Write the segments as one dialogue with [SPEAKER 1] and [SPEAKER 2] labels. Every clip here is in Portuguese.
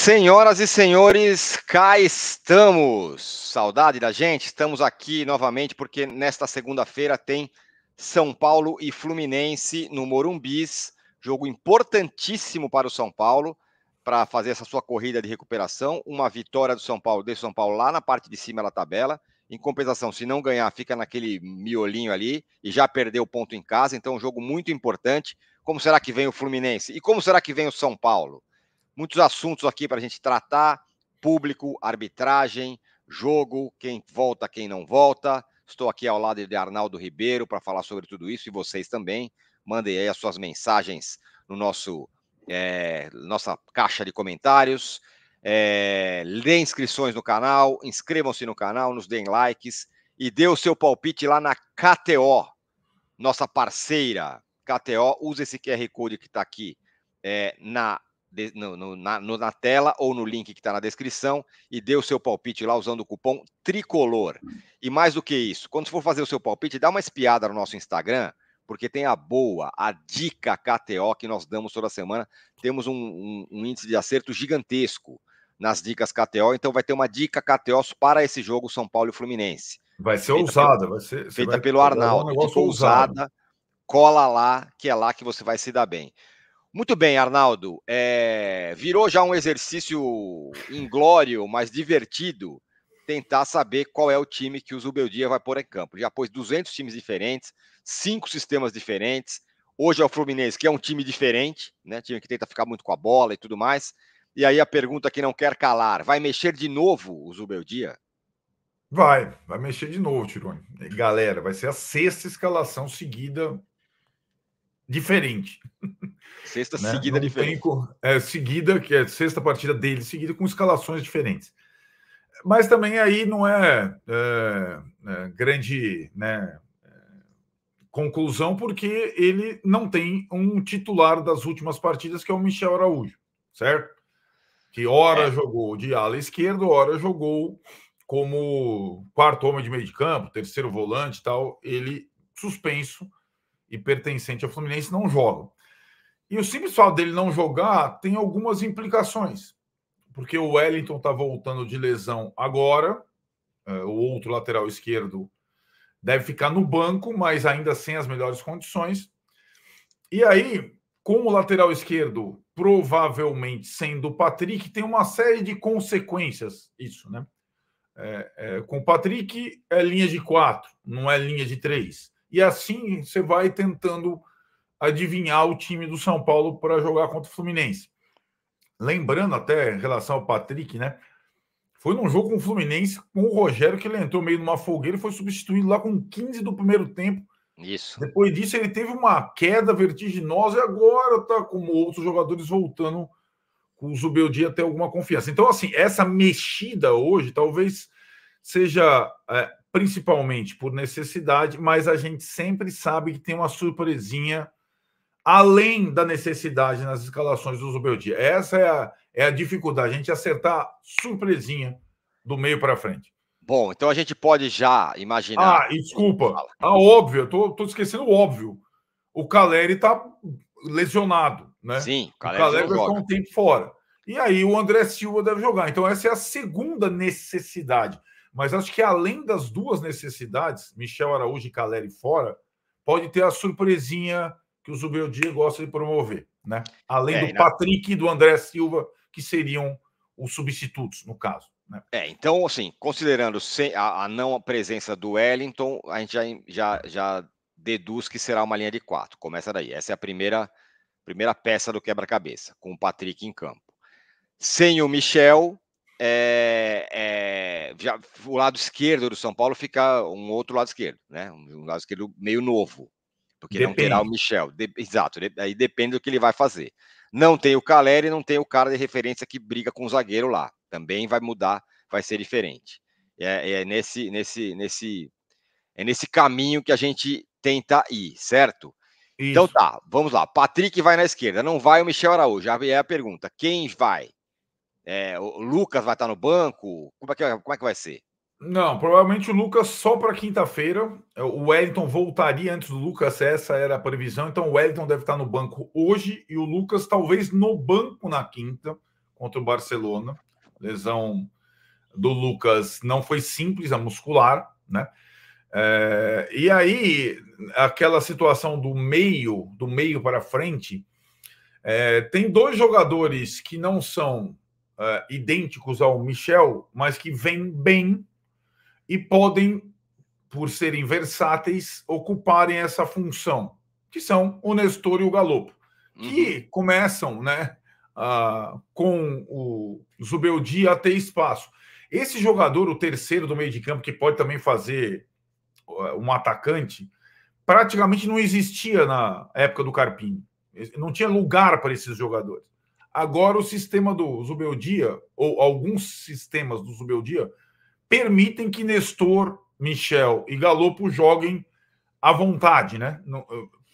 [SPEAKER 1] Senhoras e senhores, cá estamos. Saudade da gente? Estamos aqui novamente porque nesta segunda-feira tem São Paulo e Fluminense no Morumbis, jogo importantíssimo para o São Paulo, para fazer essa sua corrida de recuperação. Uma vitória do São Paulo, deixa o São Paulo lá na parte de cima da tabela. Em compensação, se não ganhar, fica naquele miolinho ali e já perdeu o ponto em casa. Então, um jogo muito importante. Como será que vem o Fluminense? E como será que vem o São Paulo? Muitos assuntos aqui para a gente tratar: público, arbitragem, jogo, quem volta, quem não volta. Estou aqui ao lado de Arnaldo Ribeiro para falar sobre tudo isso e vocês também. Mandem aí as suas mensagens no nossa caixa de comentários. Dê inscrições no canal, inscrevam-se no canal, nos deem likes e dê o seu palpite lá na KTO, nossa parceira. KTO, usa esse QR Code que está aqui na tela ou no link que está na descrição e dê o seu palpite lá usando o cupom TRICOLOR. E mais do que isso, quando for fazer o seu palpite, dá uma espiada no nosso Instagram, porque tem a dica KTO que nós damos toda semana. Temos um índice de acerto gigantesco nas dicas KTO, então vai ter uma dica KTO para esse jogo São Paulo e Fluminense.
[SPEAKER 2] Vai ser ousada,
[SPEAKER 1] feita pelo Arnaldo, dica ousada. Cola lá, que é lá que você vai se dar bem. Muito bem, Arnaldo. Virou já um exercício inglório, mas divertido, tentar saber qual é o time que o Zubeldia vai pôr em campo. Já pôs 200 times diferentes, 5 sistemas diferentes. Hoje é o Fluminense, que é um time diferente, né? Time que tenta ficar muito com a bola e tudo mais. E aí a pergunta que não quer calar: vai mexer de novo o Zubeldia?
[SPEAKER 2] Vai mexer de novo, Tironi. Galera, vai ser a 6ª escalação seguida diferente.
[SPEAKER 1] Sexta seguida diferente.
[SPEAKER 2] Seguida, que é a 6ª partida dele, seguida com escalações diferentes. Mas também aí não é grande conclusão, porque ele não tem um titular das últimas partidas, que é o Michel Araújo, certo? Que ora jogou de ala esquerdo, ora jogou como quarto homem de meio de campo, terceiro volante e tal. Ele, suspenso e pertencente ao Fluminense, não joga. E o simples fato dele não jogar tem algumas implicações, porque o Wellington está voltando de lesão agora, o outro lateral esquerdo deve ficar no banco, mas ainda sem as melhores condições. E aí, como o lateral esquerdo provavelmente sendo o Patrick, tem uma série de consequências isso, né? Com o Patrick é linha de 4, não é linha de 3. E assim você vai tentando adivinhar o time do São Paulo para jogar contra o Fluminense. Lembrando até em relação ao Patrick, né? Foi num jogo com o Fluminense, com o Rogério, que ele entrou meio numa fogueira e foi substituído lá com 15 do primeiro tempo.
[SPEAKER 1] Isso.
[SPEAKER 2] Depois disso, ele teve uma queda vertiginosa e agora está, como outros jogadores, voltando com o Zubeldia a ter alguma confiança. Então, assim, essa mexida hoje talvez seja principalmente por necessidade, mas a gente sempre sabe que tem uma surpresinha além da necessidade nas escalações do Zubeldia. Essa é a dificuldade, a gente acertar surpresinha do meio para frente.
[SPEAKER 1] Bom, então a gente pode já imaginar...
[SPEAKER 2] desculpa. Óbvio, eu tô esquecendo o óbvio. O Caleri tá lesionado, né?
[SPEAKER 1] Sim,
[SPEAKER 2] o Caleri vai ficar um tempo fora. E aí o André Silva deve jogar. Então essa é a segunda necessidade. Mas acho que além das duas necessidades, Michel Araújo e Caleri fora, pode ter a surpresinha que o Zubeldia gosta de promover, né? Além do Patrick e do André Silva, que seriam os substitutos, no caso. Né?
[SPEAKER 1] Então, assim, considerando a não presença do Wellington, a gente já deduz que será uma linha de 4. Começa daí. Essa é a primeira peça do quebra-cabeça, com o Patrick em campo. Sem o Michel, o lado esquerdo do São Paulo fica um outro lado esquerdo, né? Um lado esquerdo meio novo, porque não terá o Michel. Exato, aí depende do que ele vai fazer. Não tem o Caleri, não tem o cara de referência que briga com o zagueiro lá. Também vai mudar, vai ser diferente. É nesse caminho que a gente tenta ir, certo? Isso. Então tá, vamos lá. Patrick vai na esquerda, não vai o Michel Araújo. Já é a pergunta. Quem vai? O Lucas vai estar no banco? Como é que vai ser?
[SPEAKER 2] Não, provavelmente o Lucas só para quinta-feira. O Wellington voltaria antes do Lucas, essa era a previsão. Então o Wellington deve estar no banco hoje e o Lucas talvez no banco na quinta, contra o Barcelona. Lesão do Lucas não foi simples, a muscular, né? E aí, aquela situação do meio para frente, tem dois jogadores que não são idênticos ao Michel, mas que vêm bem e podem, por serem versáteis, ocuparem essa função, que são o Nestor e o Galopo, que começam, né, com o Zubeldia a ter espaço. Esse jogador, o terceiro do meio de campo, que pode também fazer um atacante, praticamente não existia na época do Carpini. Não tinha lugar para esses jogadores. Agora, o sistema do Zubeldia, ou alguns sistemas do Zubeldia, permitem que Nestor, Michel e Galopo joguem à vontade, né?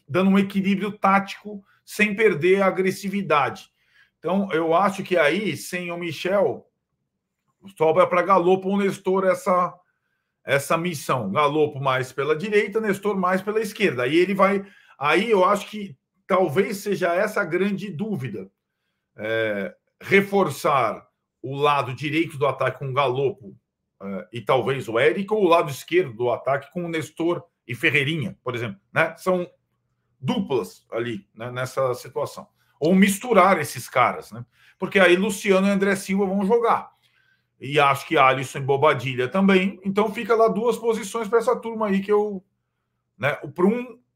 [SPEAKER 2] Dando um equilíbrio tático sem perder a agressividade. Então, eu acho que aí, sem o Michel, sobra para Galopo ou Nestor essa missão. Galopo mais pela direita, Nestor mais pela esquerda. Aí ele vai. Aí eu acho que talvez seja essa a grande dúvida. Reforçar o lado direito do ataque com o Galopo e talvez o Érico, ou o lado esquerdo do ataque com o Nestor e Ferreirinha, por exemplo. Né? São duplas ali, né, nessa situação. Ou misturar esses caras, né? Porque aí Luciano e André Silva vão jogar. E acho que Alisson e Bobadilha também. Então fica lá duas posições para essa turma aí que eu... Né,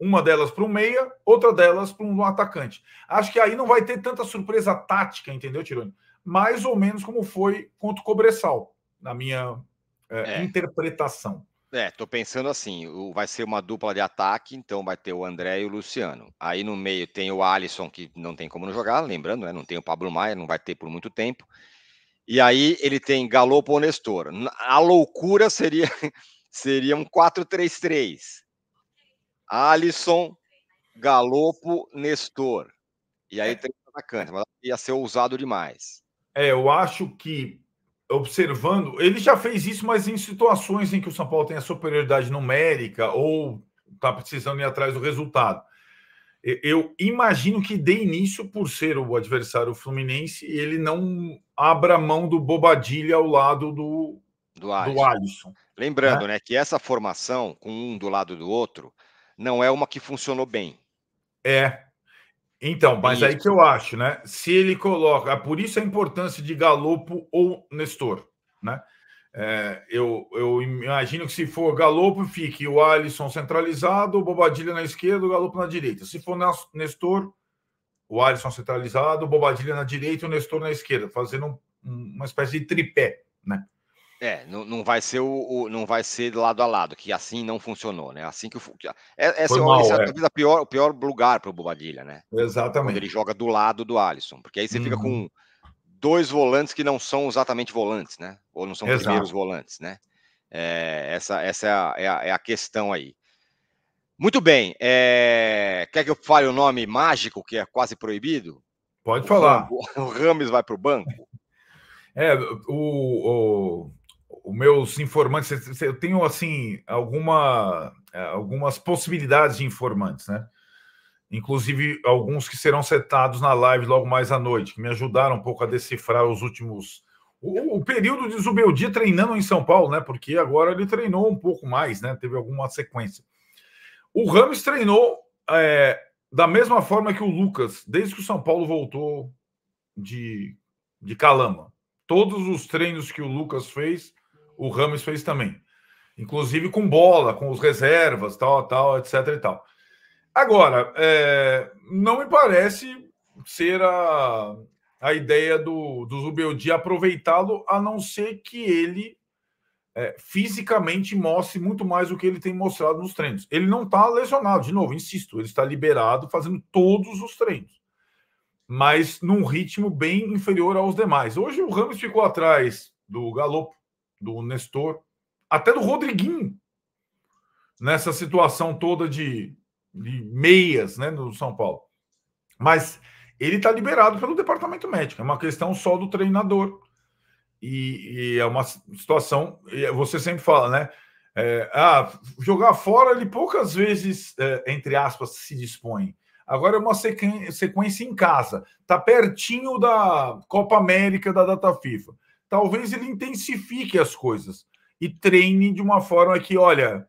[SPEAKER 2] uma delas para um meia, outra delas para um atacante. Acho que aí não vai ter tanta surpresa tática, entendeu, Tironi? Mais ou menos como foi contra o Cobressal, na minha interpretação.
[SPEAKER 1] Tô pensando assim, vai ser uma dupla de ataque, então vai ter o André e o Luciano. Aí no meio tem o Alisson, que não tem como não jogar, lembrando, né? Não tem o Pablo Maia, não vai ter por muito tempo. E aí ele tem Galopo ou Nestor. A loucura seria um 4-3-3. Alisson, Galopo, Nestor. E aí tem atacante, mas ia ser ousado demais.
[SPEAKER 2] Eu acho que, observando, ele já fez isso, mas em situações em que o São Paulo tem a superioridade numérica ou está precisando ir atrás do resultado. Eu imagino que de início, por ser o adversário Fluminense, ele não abra mão do Bobadilha ao lado do Alisson.
[SPEAKER 1] Lembrando, né, que essa formação, com um do lado do outro, não é uma que funcionou bem.
[SPEAKER 2] Então, mas aí que eu acho, né? Se ele coloca... Por isso a importância de Galopo ou Nestor, né? Eu imagino que se for Galopo, fique o Alisson centralizado, o Bobadilha na esquerda, o Galopo na direita. Se for Nestor, o Alisson centralizado, o Bobadilha na direita e o Nestor na esquerda, fazendo uma espécie de tripé, né?
[SPEAKER 1] Não vai ser não vai ser lado a lado, que assim não funcionou, né? Assim que esse é talvez o pior lugar para o Bobadilha, né?
[SPEAKER 2] Exatamente.
[SPEAKER 1] Quando ele joga do lado do Alisson, porque aí você fica com dois volantes que não são exatamente volantes, né? Ou não são primeiros volantes, né? Essa é a questão aí. Muito bem. Quer que eu fale o nome mágico, que é quase proibido?
[SPEAKER 2] Pode falar.
[SPEAKER 1] O Rames vai para o banco?
[SPEAKER 2] Os meus informantes, eu tenho assim algumas possibilidades de informantes, né? Inclusive alguns que serão setados na live logo mais à noite, que me ajudaram um pouco a decifrar os últimos... O período de Zubeldia treinando em São Paulo, né? Porque agora ele treinou um pouco mais, né? Teve alguma sequência. O Rames treinou da mesma forma que o Lucas, desde que o São Paulo voltou de Calama. Todos os treinos que o Lucas fez, o Rames fez também. Inclusive com bola, com os reservas, tal, etc e tal. Agora, não me parece ser a ideia do Zubeldia aproveitá-lo, a não ser que ele fisicamente mostre muito mais do que ele tem mostrado nos treinos. Ele não está lesionado, de novo, insisto, ele está liberado fazendo todos os treinos, mas num ritmo bem inferior aos demais. Hoje o Rames ficou atrás do Galopo, do Nestor, até do Rodriguinho, nessa situação toda de meias, né, no São Paulo. Mas ele está liberado pelo departamento médico, é uma questão só do treinador. E é uma situação, você sempre fala, né? Jogar fora, ele poucas vezes, entre aspas, se dispõe. Agora é uma sequência em casa. Está pertinho da Copa América da data FIFA. Talvez ele intensifique as coisas e treine de uma forma que, olha,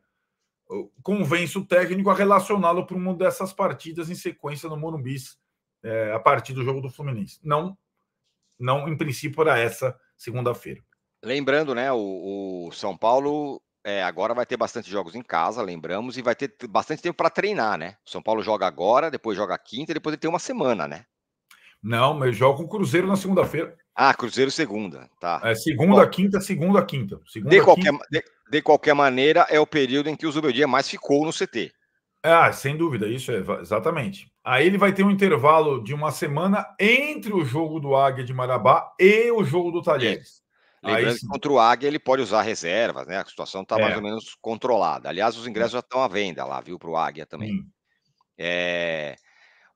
[SPEAKER 2] convence o técnico a relacioná-lo para uma dessas partidas em sequência no Morumbi, a partir do jogo do Fluminense. Não, em princípio, para essa segunda-feira.
[SPEAKER 1] Lembrando, né, o São Paulo agora vai ter bastante jogos em casa, lembramos, e vai ter bastante tempo para treinar, né? O São Paulo joga agora, depois joga quinta, depois ele tem uma semana, né?
[SPEAKER 2] Não, mas joga com o Cruzeiro na segunda-feira.
[SPEAKER 1] Ah, Cruzeiro segunda, tá.
[SPEAKER 2] Segunda, quinta, segunda, quinta.
[SPEAKER 1] De qualquer maneira, é o período em que o Zubeldia mais ficou no CT.
[SPEAKER 2] Sem dúvida, isso exatamente. Aí ele vai ter um intervalo de uma semana entre o jogo do Águia de Marabá e o jogo do Talheres.
[SPEAKER 1] Lembrando que contra o Águia ele pode usar reservas, né? A situação está mais ou menos controlada. Aliás, os ingressos já estão à venda lá, viu, para o Águia também.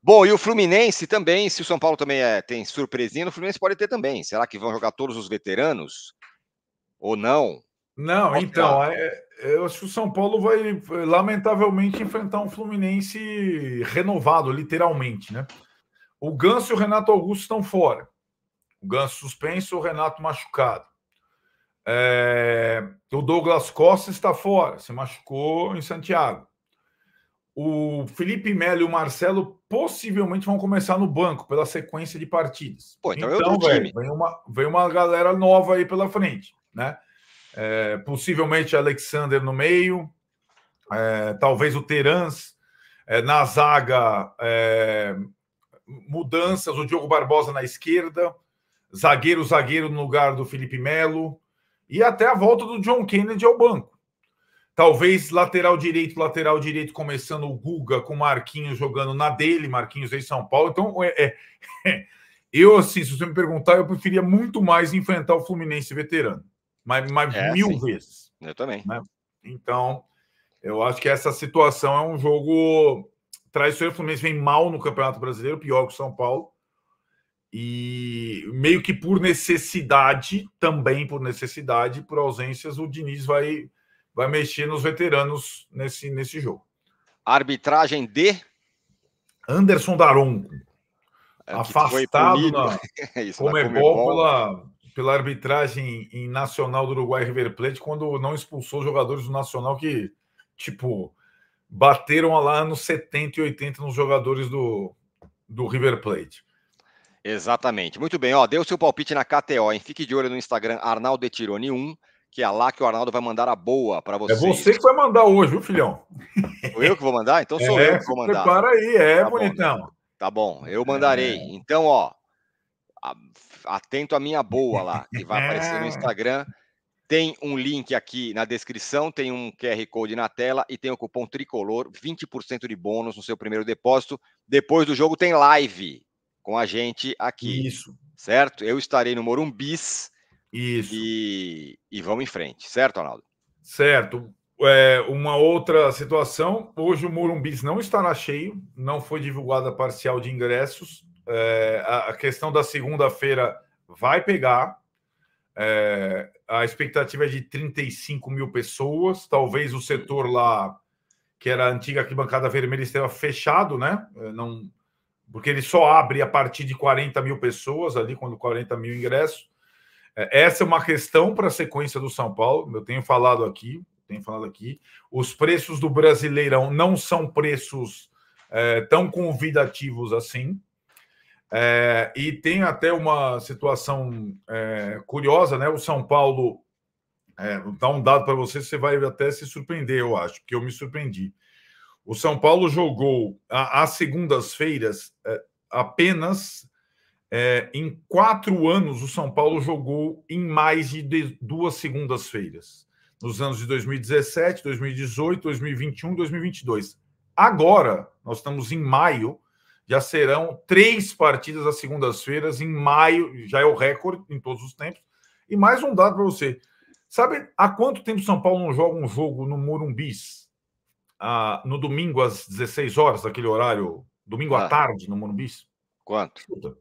[SPEAKER 1] Bom, e o Fluminense também, se o São Paulo também tem surpresinha, o Fluminense pode ter também. Será que vão jogar todos os veteranos? Ou não?
[SPEAKER 2] Não, então, eu acho que o São Paulo vai, lamentavelmente, enfrentar um Fluminense renovado, literalmente, né? O Ganso e o Renato Augusto estão fora. O Ganso suspenso, o Renato machucado. O Douglas Costa está fora, se machucou em Santiago. O Felipe Melo e o Marcelo possivelmente vão começar no banco pela sequência de partidas.
[SPEAKER 1] Pô, então é outro time.
[SPEAKER 2] Vem uma galera nova aí pela frente, né? Possivelmente Alexander no meio, talvez o Terans, na zaga, mudanças, o Diogo Barbosa na esquerda, zagueiro no lugar do Felipe Melo, e até a volta do John Kennedy ao banco. Talvez lateral direito, começando o Guga com o Marquinhos jogando na dele, Marquinhos em São Paulo. Então, eu, assim, se você me perguntar, eu preferia muito mais enfrentar o Fluminense veterano. Mas mil vezes.
[SPEAKER 1] Eu também.
[SPEAKER 2] Né? Então, eu acho que essa situação é um jogo traiçoeiro. O Fluminense vem mal no Campeonato Brasileiro, pior que o São Paulo. E meio que por necessidade, por ausências, o Diniz vai mexer nos veteranos nesse jogo.
[SPEAKER 1] Arbitragem de
[SPEAKER 2] Anderson Daronco, afastado na Comebol pela arbitragem em Nacional do Uruguai River Plate, quando não expulsou jogadores do Nacional que, tipo, bateram lá nos 70 e 80 nos jogadores do River Plate.
[SPEAKER 1] Exatamente. Muito bem, dê o seu palpite na KTO, hein? Fique de olho no Instagram Arnaldo Tironi 1, que é lá que o Arnaldo vai mandar a boa para vocês.
[SPEAKER 2] É você que vai mandar hoje, viu, filhão?
[SPEAKER 1] Sou eu que vou mandar? Então sou eu que vou mandar.
[SPEAKER 2] Prepara aí, tá bonitão.
[SPEAKER 1] Bom, tá bom, eu mandarei. Então, atento à minha boa lá, que vai aparecer no Instagram. Tem um link aqui na descrição, tem um QR Code na tela e tem o cupom TRICOLOR, 20% de bônus no seu primeiro depósito. Depois do jogo tem live com a gente aqui.
[SPEAKER 2] Isso.
[SPEAKER 1] Certo? Eu estarei no Morumbis.
[SPEAKER 2] Isso.
[SPEAKER 1] E vamos em frente. Certo, Arnaldo?
[SPEAKER 2] Certo. Uma outra situação, hoje o Morumbis não estará cheio, não foi divulgada a parcial de ingressos. A questão da segunda-feira vai pegar. A expectativa é de 35 mil pessoas. Talvez o setor lá, que era a antiga arquibancada vermelha, esteja fechado, né? Porque ele só abre a partir de 40 mil pessoas ali, quando 40 mil ingressos. Essa é uma questão para a sequência do São Paulo. Eu tenho falado aqui. Os preços do Brasileirão não são preços tão convidativos assim. E tem até uma situação curiosa, né? O São Paulo, dá um dado para você vai até se surpreender, eu acho, porque eu me surpreendi. O São Paulo jogou às segundas-feiras apenas em 4 anos. O São Paulo jogou em mais de 2 segundas-feiras. Nos anos de 2017, 2018, 2021 e 2022. Agora, nós estamos em maio, já serão 3 partidas às segundas-feiras. Em maio, já é o recorde em todos os tempos. E mais um dado para você. Sabe há quanto tempo o São Paulo não joga um jogo no Morumbis? No domingo às 16 horas, daquele horário, domingo à tarde no Morumbis?
[SPEAKER 1] Quanto?
[SPEAKER 2] Escuta.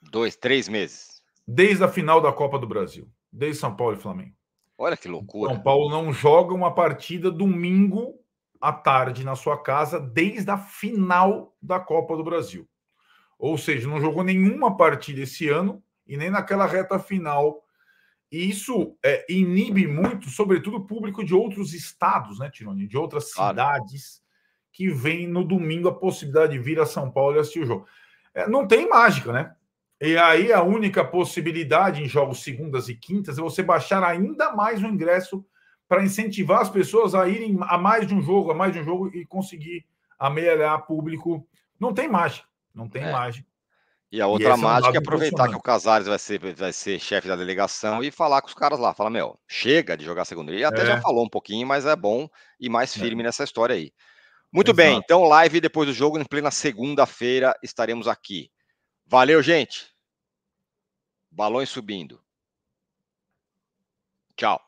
[SPEAKER 1] 2, 3 meses.
[SPEAKER 2] Desde a final da Copa do Brasil. Desde São Paulo e Flamengo.
[SPEAKER 1] Olha que loucura.
[SPEAKER 2] São Paulo não joga uma partida domingo à tarde na sua casa desde a final da Copa do Brasil. Ou seja, não jogou nenhuma partida esse ano e nem naquela reta final. E isso inibe muito, sobretudo, o público de outros estados, né, Tironi? De outras cidades que vem no domingo a possibilidade de vir a São Paulo e assistir o jogo. Não tem mágica, né? E aí a única possibilidade em jogos segundas e quintas é você baixar ainda mais o ingresso para incentivar as pessoas a irem a mais de um jogo e conseguir amealhar público. Não tem mágica, não tem mágica.
[SPEAKER 1] E a outra mágica é aproveitar que o Casares vai ser chefe da delegação e falar com os caras lá. Fala, meu, chega de jogar segunda. Ele até já falou um pouquinho, mas é bom ir mais firme nessa história aí. Muito bem, então live depois do jogo, em plena segunda-feira, estaremos aqui. Valeu, gente. Balões subindo. Tchau.